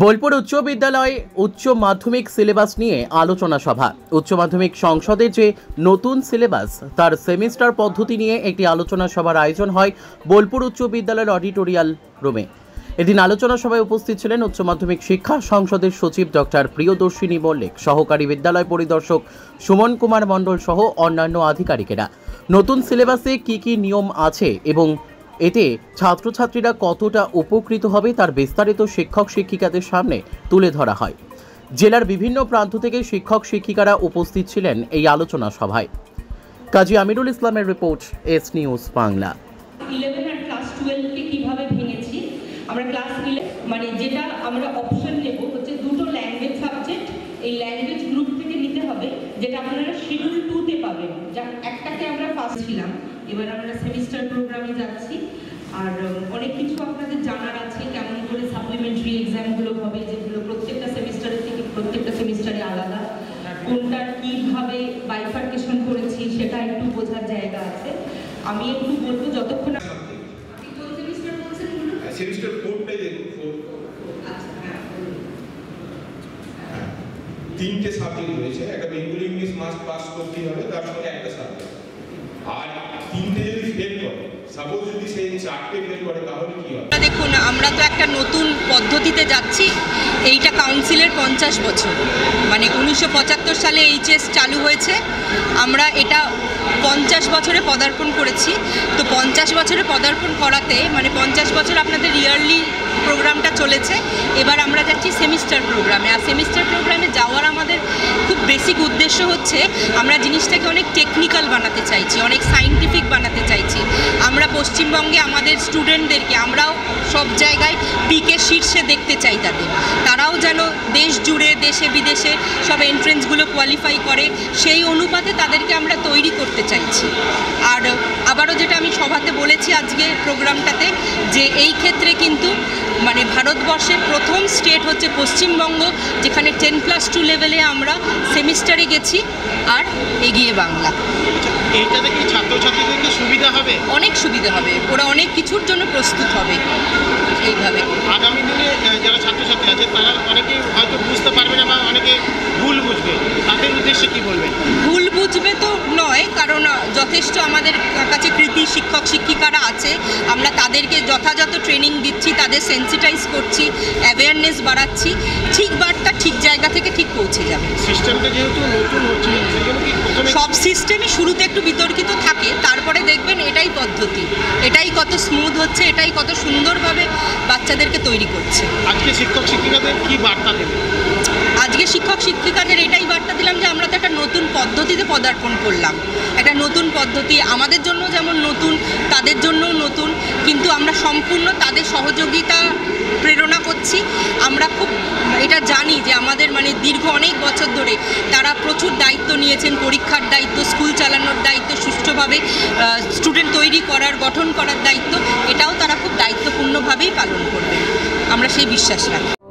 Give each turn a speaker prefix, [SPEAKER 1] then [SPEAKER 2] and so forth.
[SPEAKER 1] বোলপুর উচ্চ বিদ্যালয়ে উচ্চ মাধ্যমিক সিলেবাস নিয়ে আলোচনা সভা। উচ্চ মাধ্যমিক সংসদের যে নতুন সিলেবাস তার সেমিস্টার পদ্ধতি নিয়ে একটি আলোচনা সভার আয়োজন হয় বোলপুর উচ্চ বিদ্যালয়ের অডিটোরিয়াল রুমে। এদিন আলোচনা সভায় উপস্থিত ছিলেন উচ্চ মাধ্যমিক শিক্ষা সংসদের সচিব ডক্টর প্রিয়দর্শিনী মল্লিক, সহকারী বিদ্যালয় পরিদর্শক সুমন কুমার মণ্ডল সহ অন্যান্য আধিকারিকেরা। নতুন সিলেবাসে কি নিয়ম আছে এবং এতে ছাত্রছাত্রীরা কতটা উপকৃত হবে তার বিস্তারিত শিক্ষক শিক্ষিকাদের সামনে তুলে ধরা হয়। জেলার বিভিন্ন প্রান্ত থেকে শিক্ষক শিক্ষিকারা উপস্থিত ছিলেন এই আলোচনা সভায়। কাজী আমিরুল ইসলামের রিপোর্ট, এস নিউজ বাংলা।
[SPEAKER 2] 11 আর ক্লাস 12 কে কিভাবে ভেঙেছি আমরা ক্লাস 11 মানে যেটা আমরা অপশন নেব হচ্ছে দুটো ল্যাঙ্গুয়েজ সাবজেক্ট। এই ল্যাঙ্গুয়েজ গ্রুপ থেকে নিতে হবে, যেটা আপনারা শিডিউল 2 তে পাবেন। যা একটাকে আমরা ফার্স্ট ছিলাম, এবার আমরা সেমিস্টার প্রোগ্রামে যাচ্ছি। আর অনেক কিছু আপনাদের জানার আছে, কেমন করে সাপ্লিমেন্টারি এক্সামগুলো হবে, যেগুলো প্রত্যেকটা সেমিস্টারের থেকে প্রত্যেকটা সেমিস্টারে আলাদা, কোনটা কিভাবে বাইফার্কেশন করেছি সেটা একটু বোঝার জায়গা আছে। আমি একটু বলবো যতক্ষণ
[SPEAKER 3] সেমিস্টার 4টাই দেখুন। 4 তিনটে সাবজেক্ট রয়েছে, একটা বেঙ্গলি ইংলিশ মাস্ট পাস করতে হবে, তার সঙ্গে একটা সাবজেক্ট। আর তিনটে যদি ফেল করে, সাপোজ যদি সেই 4টে ফেল করে, তাহলে কি হবে?
[SPEAKER 4] দেখুন, আমরা তো একটা নতুন পদ্ধতিতে যাচ্ছি। এইটা কাউন্সিলের 50 বছর, মানে 1975 সালে এইচএস চালু হয়েছে। আমরা এটা 50 বছরে পদার্পণ করেছি। তো 50 বছরে পদার্পণ করাতে মানে 50 বছর আপনাদের ইয়ারলি প্রোগ্রামটা চলেছে। এবার আমরা যাচ্ছি সেমিস্টার প্রোগ্রামে। আর সেমিস্টার প্রোগ্রামে যাওয়ার আমাদের খুব বেসিক উদ্দেশ্য হচ্ছে আমরা জিনিসটাকে অনেক টেকনিক্যাল বানাতে চাইছি, অনেক সায়েন্টিফিক বানাতে চাইছি। আমরা পশ্চিমবঙ্গে আমাদের স্টুডেন্টদেরকে আমরাও সব জায়গায় পিকে শীর্ষে দেখতে চাই, তারাও যেন দেশ জুড়ে দেশে বিদেশে সব এন্ট্রেন্সগুলো কোয়ালিফাই করে, সেই অনুপাতে তাদেরকে আমরা তৈরি করতে চাইছি। আর আবারও যেটা আমি সভাতে বলেছি আজকে প্রোগ্রামটাতে, যে এই ক্ষেত্রে কিন্তু মানে ভারতবর্ষের প্রথম স্টেট হচ্ছে পশ্চিমবঙ্গ, যেখানে 10+2 লেভেলে আমরা সেমিস্টারে গেছি। আর এগিয়ে বাংলা,
[SPEAKER 5] এইটাতে কি ছাত্রছাত্রীদেরকে সুবিধা হবে? অনেক
[SPEAKER 4] সুবিধা হবে, ওরা অনেক কিছুর জন্য প্রস্তুত হবে। এইভাবে
[SPEAKER 5] আগামী দিনে যারা ছাত্রছাত্রী আছে তারা অনেকে হয়তো বুঝতে পারবে না বা অনেকে ভুল বুঝবে, তাদের উদ্দেশ্যে কি বলবেন? ভুল
[SPEAKER 4] বুঝবে তো নয়, কারণ যথেষ্ট আমাদের কাছে কৃতি শিক্ষক শিক্ষিকারা আছে। আমরা তাদেরকে যথাযথ ট্রেনিং দিচ্ছি, তাদের সেন্সিটাইজ করছি, অ্যাওয়ারনেস বাড়াচ্ছি। ঠিক বার্তা ঠিক জায়গা থেকে ঠিক পৌঁছে যাবে।
[SPEAKER 5] সিস্টেমটা যেহেতু নতুন হচ্ছে,
[SPEAKER 4] সব সিস্টেমই শুরুতে একটু বিতর্কিত থাকে, তারপরে দেখবেন এটাই পদ্ধতি, এটাই কত স্মুথ হচ্ছে, এটাই কত সুন্দরভাবে বাচ্চাদেরকে তৈরি করছে।
[SPEAKER 5] আজকে শিক্ষক শিক্ষিকাদের কি বার্তা দেবে?
[SPEAKER 4] আজকে শিক্ষক শিক্ষিকাদের এটাই বার্তা দিলাম যে আমরা তো একটা নতুন পদ্ধতিতে পদার্পণ করলাম। একটা নতুন পদ্ধতি আমাদের জন্য যেমন নতুন, তাদের জন্যও নতুন, কিন্তু আমরা সম্পূর্ণ তাদের সহযোগিতা প্রেরণা করছি। আমরা খুব এটা জানি যে আমাদের মানে দীর্ঘ অনেক বছর ধরে তারা প্রচুর দায়িত্ব নিয়েছেন, পরীক্ষার দায়িত্ব, স্কুল চালানোর দায়িত্ব, সুষ্ঠুভাবে স্টুডেন্ট তৈরি করার, গঠন করার দায়িত্ব, এটাও তারা খুব দায়িত্বপূর্ণভাবেই পালন করবে। আমরা সেই বিশ্বাস রাখি।